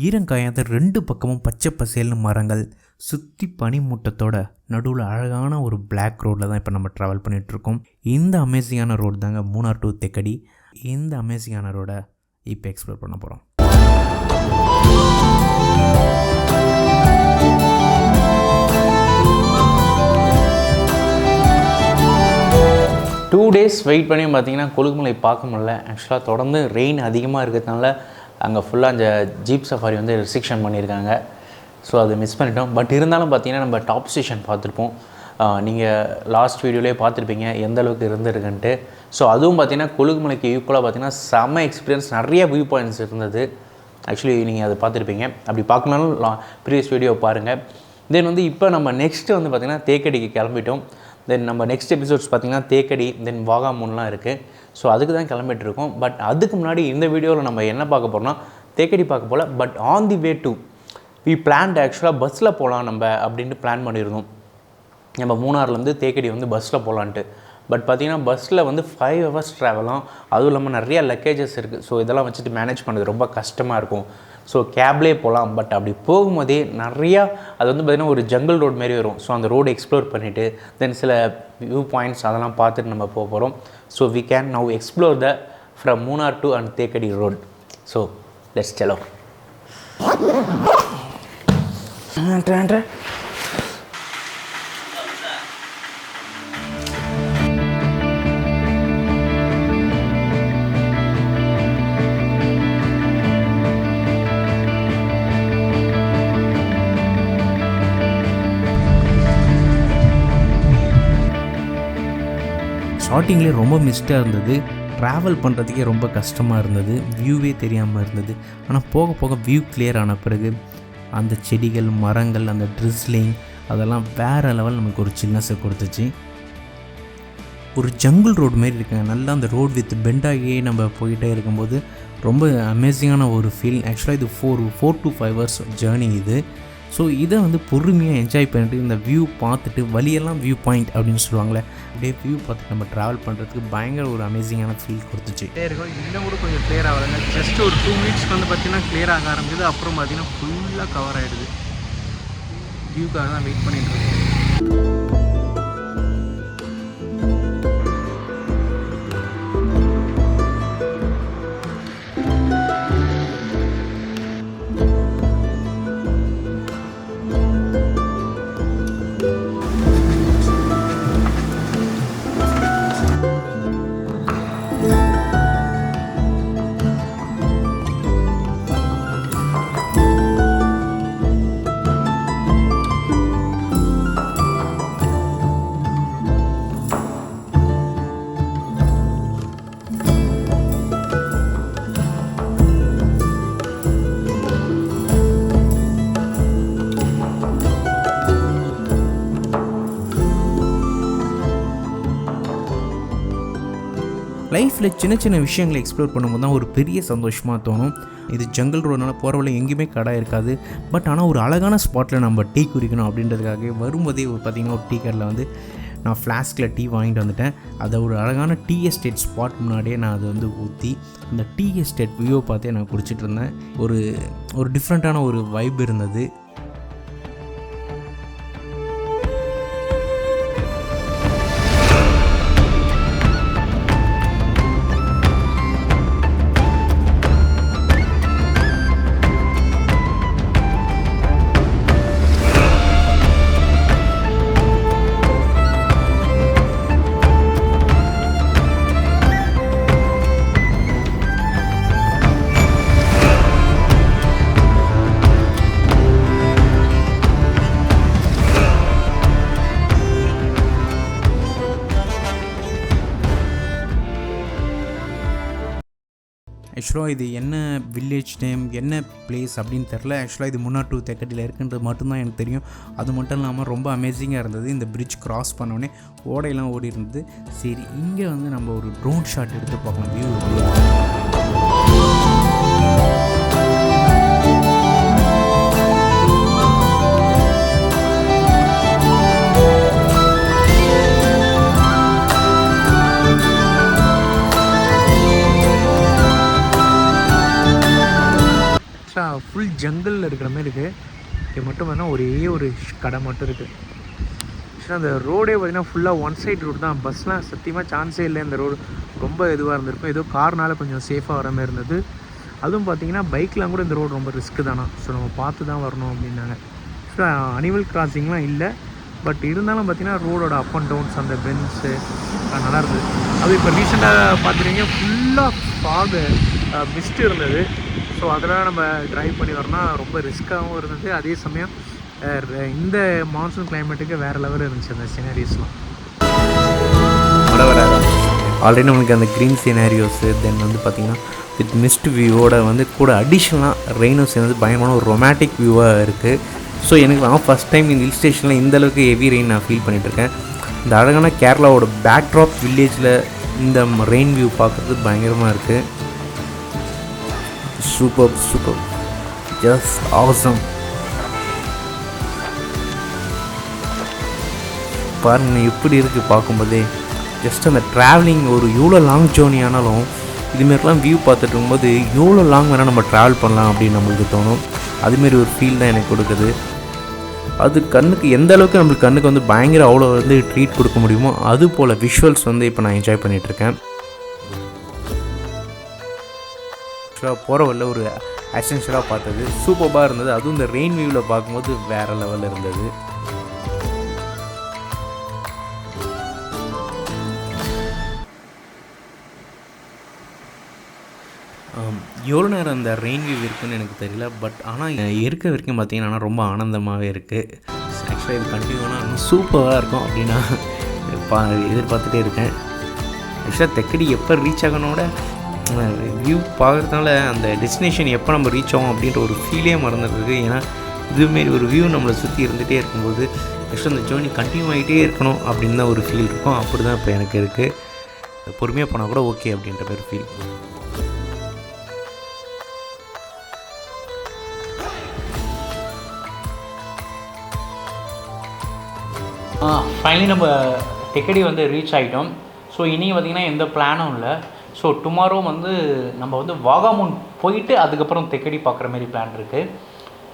ஈரங்காயாத 2 பக்கமும் பச்சை பசேல்னு மரங்கள், சுற்றி பனிமூட்டத்தோட நடுவில் அழகான ஒரு பிளாக் ரோடில் தான் இப்போ நம்ம ட்ராவல் பண்ணிகிட்ருக்கோம். இந்த அமேசிங்கான ரோடு தாங்க மூணார் டு தெக்கடி. இந்த அமேசிங்கான ரோடை இப்போ எக்ஸ்ப்ளோர் பண்ண போகிறோம். 2 days வெயிட் பண்ணி பார்த்தீங்கன்னா கொழுகுமலை பார்க்க முடியல. ஆக்சுவலாக தொடர்ந்து ரெயின் அதிகமாக இருக்கிறதுனால அங்கே ஃபுல்லாக அந்த ஜீப் சஃபாரி வந்து ரெஸ்ட்ரிக்ஷன் பண்ணியிருக்காங்க. ஸோ அதை மிஸ் பண்ணிட்டோம். பட் இருந்தாலும் பார்த்தீங்கன்னா நம்ம டாப் ஸ்டேஷன் பார்த்துருப்போம். நீங்கள் லாஸ்ட் வீடியோலேயே பார்த்துருப்பீங்க எந்த அளவுக்கு இருந்திருக்குன்ட்டு. ஸோ அதுவும் பார்த்தீங்கன்னா கொழுகுமலைக்கு ஈக்குவலாக பார்த்தீங்கன்னா செம்ம எக்ஸ்பீரியன்ஸ், நிறைய வியூ பாயிண்ட்ஸ் இருந்தது. ஆக்சுவலி நீங்கள் அதை பார்த்துருப்பீங்க. அப்படி பார்க்கணுன்னாலும் ப்ரீவியஸ் வீடியோ பாருங்கள். தென் வந்து இப்போ நம்ம நெக்ஸ்ட்டு வந்து பார்த்திங்கன்னா தேக்கடிக்கு கிளம்பிட்டோம். தென் நம்ம நெக்ஸ்ட் எபிசோட்ஸ் பார்த்திங்கன்னா தேக்கடி தென் வாகாமூன்லாம் இருக்குது. ஸோ அதுக்கு தான் கிளம்பிட்டுருக்கோம். பட் அதுக்கு முன்னாடி இந்த வீடியோவில் நம்ம என்ன பார்க்க போகிறோம்னா தேக்கடி பார்க்க போல். But on the way to we planned ஆக்சுவலாக பஸ்ஸில் போகலாம் நம்ம அப்படின்ட்டு பிளான் பண்ணியிருந்தோம். நம்ம மூணார்லேருந்து தேக்கடி வந்து பஸ்ஸில் போகலான்ட்டு. பட் பார்த்திங்கன்னா பஸ்ஸில் வந்து 5 hours ட்ராவலாம். அதுவும் இல்லாமல் நிறையா லக்கேஜஸ் இருக்குது. ஸோ இதெல்லாம் வச்சுட்டு மேனேஜ் பண்ணுறது ரொம்ப கஷ்டமாக இருக்கும். ஸோ கேப்லேயே போகலாம். பட் அப்படி போகும்போதே நிறையா அது வந்து பார்த்திங்கன்னா ஒரு ஜங்கிள் ரோடு மாரி வரும். ஸோ அந்த ரோடு எக்ஸ்ப்ளோர் பண்ணிவிட்டு தென் சில வியூ பாயிண்ட்ஸ் அதெல்லாம் பார்த்துட்டு நம்ம போக போகிறோம். So we can now explore the from Munnar to and Thekkady road. So let's செலோ. ஸ்டார்டிங்லேயே ரொம்ப மிஸ்டாக இருந்தது. ட்ராவல் பண்ணுறதுக்கே ரொம்ப கஷ்டமாக இருந்தது. வியூவே தெரியாமல் இருந்தது. ஆனால் போக போக வியூ கிளியர் ஆன பிறகு அந்த செடிகள், மரங்கள், அந்த ட்ரிஸ்லிங் அதெல்லாம் வேறு லெவல் நமக்கு ஒரு சில்னஸை கொடுத்துச்சு. ஒரு ஜங்கிள் ரோடு மாரி இருக்குங்க. நல்லா அந்த ரோடு வித் பெண்டாகியே நம்ம போயிட்டே இருக்கும்போது ரொம்ப அமேசிங்கான ஒரு ஃபீல். ஆக்சுவலாக இது 4 to 5 hours ஜேர்னி இது. ஸோ இதை வந்து பொறுமையாக என்ஜாய் பண்ணிட்டு இந்த வியூ பார்த்துட்டு வழியெல்லாம் வியூ பாயிண்ட் அப்படின்னு சொல்லுவாங்களே, அப்படியே வியூ பார்த்துட்டு நம்ம ட்ராவல் பண்ணுறதுக்கு பயங்கர ஒரு அமேசிங்கான ஃபீல் கொடுத்துச்சு. இருக்கும் இன்னும் கூட கொஞ்சம் கிளியர் ஆகலைங்க. ஜஸ்ட் ஒரு 2 minutes வந்து பார்த்திங்கன்னா கிளியர் ஆக ஆரம்பிக்குது. அப்புறம் பார்த்திங்கன்னா ஃபுல்லாக கவர் ஆகிடுது. வியூக்காக தான் வெயிட் பண்ணிட்டு இருக்கோம். லைஃப்பில் சின்ன சின்ன விஷயங்களை எக்ஸ்ப்ளோர் பண்ணும்போது தான் ஒரு பெரிய சந்தோஷமாக தோணும். இது ஜங்கிள் ரோடுனால போகிற வழியில் எங்கேயுமே கடை இருக்காது. பட் ஆனால் ஒரு அழகான ஸ்பாட்டில் நம்ம டீ குடிக்கணும் அப்படின்றதுக்காக வரும்போதே பார்த்திங்கன்னா ஒரு டீ கடையில் வந்து நான் ஃப்ளாஸ்கில் டீ வாங்கிட்டு வந்துட்டேன். அதை ஒரு அழகான டீ எஸ்டேட் ஸ்பாட் முன்னாடியே நான் அதை வந்து ஊற்றி அந்த டீ எஸ்டேட் வியூவை பார்த்தே நான் குடிச்சிட்டு இருந்தேன். ஒரு டிஃப்ரெண்ட்டான ஒரு வைப் இருந்தது. ஆக்சுவலாக இது என்ன வில்லேஜ் நேம், என்ன பிளேஸ் அப்படின்னு தெரில. ஆக்சுவலாக இது முன்னார் டு தெக்கடியில் இருக்குன்றது மட்டும்தான் எனக்கு தெரியும். அது மட்டும் இல்லாமல் ரொம்ப அமேசிங்காக இருந்தது. இந்த பிரிட்ஜ் கிராஸ் பண்ணோடனே ஓடையெல்லாம் ஓடி இருந்தது. சரி, இங்கே வந்து நம்ம ஒரு ட்ரோன் ஷாட் எடுத்து பார்க்கலாம் வியூ. ஃபுல் ஜங்கிளில் இருக்கிற மாதிரி இருக்குது. இது மட்டும் பார்த்தீங்கன்னா ஒரே ஒரு கடை மட்டும் இருக்குது. ஆக்சுவலாக அந்த ரோடே பார்த்திங்கன்னா ஃபுல்லாக ஒன் சைட் ரோடு தான். பஸ்லாம் சத்தியமாக சான்ஸே இல்லை. இந்த ரோடு ரொம்ப இதுவாக இருந்திருக்கும். ஏதோ கார்னால் கொஞ்சம் சேஃபாக வர மாதிரி இருந்தது. அதுவும் பார்த்திங்கன்னா பைக்கெலாம் கூட இந்த ரோடு ரொம்ப ரிஸ்க்கு தானா. ஸோ நம்ம பார்த்து தான் வரணும் அப்படின்னாங்க. ஸோ அனிமல் கிராசிங்லாம் இல்லை. பட் இருந்தாலும் பார்த்திங்கன்னா ரோடோட அப் அண்ட் டவுன்ஸ் அந்த பென்ஸு நல்லா இருந்தது. அது இப்போ ரீசெண்டாக பார்த்துட்டிங்க ஃபுல்லாக ஃபாகு மிஸ்ட் இருந்தது. ஸோ அதெல்லாம் நம்ம ட்ரைவ் பண்ணி வரணும்னா ரொம்ப ரிஸ்க்காகவும் இருந்தது. அதே சமயம் இந்த மான்சூன் கிளைமேட்டுக்கு வேறு லெவலில் இருந்துச்சு அந்த சினரிஸ்லாம். மழை வராது. ஆல்ரெடி நம்மளுக்கு அந்த க்ரீன் சினாரியோஸு தென் வந்து பார்த்திங்கன்னா வித் மிஸ்ட் வியூவோட வந்து கூட அடிஷ்னலாக ரெயினும் சேர்ந்து பயங்கரமான ஒரு ரொமான்டிக் வியூவாக இருக்குது. ஸோ எனக்கு நான் ஃபஸ்ட் டைம் இந்த ஹில் ஸ்டேஷனில் இந்தளவுக்கு ஹெவி ரெயின் நான் ஃபீல் பண்ணிகிட்ருக்கேன். இந்த அழகான கேரளாவோட பேக்ட்ராப் வில்லேஜில் இந்த ரெயின் வியூ பார்க்குறது பயங்கரமாக இருக்குது. Super super, just awesome. பாருங்கள் எப்படி இருக்குது பார்க்கும்போதே. ஜஸ்ட் அந்த ட்ராவலிங் ஒரு எவ்வளோ லாங் ஜேர்னி ஆனாலும் இதுமாரிலாம் வியூ பார்த்துட்டு இருக்கும்போது எவ்வளோ லாங் வேணால் நம்ம ட்ராவல் பண்ணலாம் அப்படின்னு நம்மளுக்கு தோணும். அதுமாரி ஒரு ஃபீல் தான் எனக்கு கொடுக்குது. அது கண்ணுக்கு எந்த அளவுக்கு நம்மளுக்கு கண்ணுக்கு வந்து பயங்கர அவ்வளோ வந்து ட்ரீட் கொடுக்க முடியுமோ அது போல் விஷுவல்ஸ் வந்து இப்போ நான் என்ஜாய் பண்ணிகிட்ருக்கேன். போகிற வழியில் ஒரு அசென்ஷியலாக பார்த்தது சூப்பராக இருந்தது. அதுவும் இந்த ரெயின் வியூவில் பார்க்கும்போது வேறு லெவலில் இருந்தது. எவ்வளோ நேரம் அந்த ரெயின் வியூ இருக்குதுன்னு எனக்கு தெரியல. பட் ஆனால் இருக்க வரைக்கும் பார்த்திங்கன்னா ரொம்ப ஆனந்தமாகவே இருக்குது. ஆக்சுவலாக இது கண்டினியூவாக இன்னும் சூப்பராக இருக்கும் அப்படின்னு நான் எதிர்பார்த்துட்டே இருக்கேன். ஆக்சுவலாக தெக்கடி எப்போ ரீச் ஆகணும்னோட வியூ பார்க்குறதுனால அந்த டெஸ்டினேஷன் எப்போ நம்ம ரீச் ஆகும் அப்படின்ற ஒரு ஃபீலே மறந்துருக்கு. ஏன்னா இதுமாரி ஒரு வியூ நம்மளை சுற்றி இருந்துகிட்டே இருக்கும்போது ஆக்சுவலாக அந்த ஜேர்னி கண்டினியூ ஆகிட்டே இருக்கணும் அப்படின்னு தான் ஒரு ஃபீல் இருக்கும். அப்படி தான் இப்போ எனக்கு இருக்குது. பொறுமையாக போனால் கூட ஓகே அப்படின்ற மாதிரி ஃபீல். ஃபைனலி நம்ம தெக்கடி வந்து ரீச் ஆகிட்டோம். ஸோ இன்றைக்கி பார்த்திங்கன்னா எந்த பிளானும் இல்லை. ஸோ டுமாரோ வந்து நம்ம வந்து வாகாமூன் போயிட்டு அதுக்கப்புறம் தெக்கடி பார்க்குற மாதிரி பிளான் இருக்குது.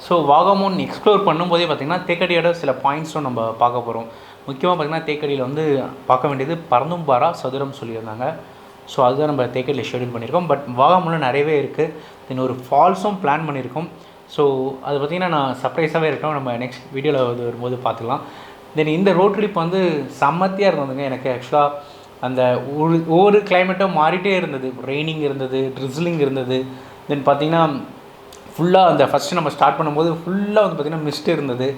ஸோ வாகாமூன் எக்ஸ்ப்ளோர் பண்ணும்போதே பார்த்திங்கன்னா தெக்கடியோட சில பாயிண்ட்ஸும் நம்ம பார்க்க போகிறோம். முக்கியமாக பார்த்திங்கன்னா தேக்கடியில் வந்து பார்க்க வேண்டியது பறந்தும் பாரா சதுரம் சொல்லியிருந்தாங்க. ஸோ அதுதான் நம்ம தேக்கடியில் ஷெடியூல் பண்ணியிருக்கோம். பட் வாகாமூனில் நிறையவே இருக்குது. தென் ஒரு ஃபால்ஸும் பிளான் பண்ணியிருக்கோம். ஸோ அது பார்த்திங்கன்னா நான் சர்ப்ரைஸாகவே இருக்கோம். நம்ம நெக்ஸ்ட் வீடியோவில் வந்து வரும்போது பார்த்துக்கலாம். தென் இந்த ரோட் ட்ரிப் வந்து செம்மத்தியாக இருந்ததுங்க. எனக்கு ஆக்சுவலாக அந்த ஒவ்வொரு கிளைமேட்டும் மாறிட்டே இருந்தது. ரெய்னிங் இருந்தது, ட்ரிஸ்லிங் இருந்தது. தென் பார்த்திங்கன்னா ஃபுல்லாக அந்த ஃபஸ்ட்டு நம்ம ஸ்டார்ட் பண்ணும்போது ஃபுல்லாக வந்து பார்த்திங்கன்னா மிஸ்ட் இருந்தது.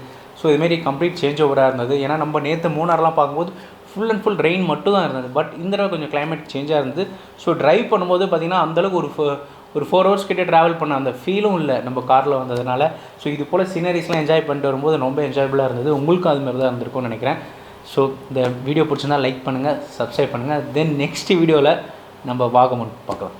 ஸோ இதுமாரி கம்ப்ளீட் சேஞ்ச் ஓவராக இருந்தது. ஏன்னா நம்ம நேற்று மூணார்லாம் பார்க்கும்போது ஃபுல் அண்ட் ஃபுல் ரெயின் மட்டும் தான் இருந்தது. பட் இந்த தடவை கொஞ்சம் கிளைமேட் சேஞ்சாக இருந்தது. ஸோ ட்ரைவ் பண்ணும்போது பார்த்திங்கன்னா அந்தளவுக்கு ஒரு 4 hours கிட்டே ட்ராவல் பண்ண அந்த ஃபீலும் இல்லை நம்ம காரில் வந்ததுனால. ஸோ இது போல் சீனரிஸ்லாம் என்ஜாய் பண்ணிட்டு வரும்போது ரொம்ப என்ஜாயபுளாக இருந்தது. உங்களுக்கும் அதுமாதிரி தான் இருந்திருக்கும்னு நினைக்கிறேன். ஸோ இந்த வீடியோ பிடிச்சிருந்தால் லைக் பண்ணுங்கள், சப்ஸ்கிரைப் பண்ணுங்கள். தென் நெக்ஸ்ட் வீடியோவில் நம்ம வாகமன் பார்க்கலாம்.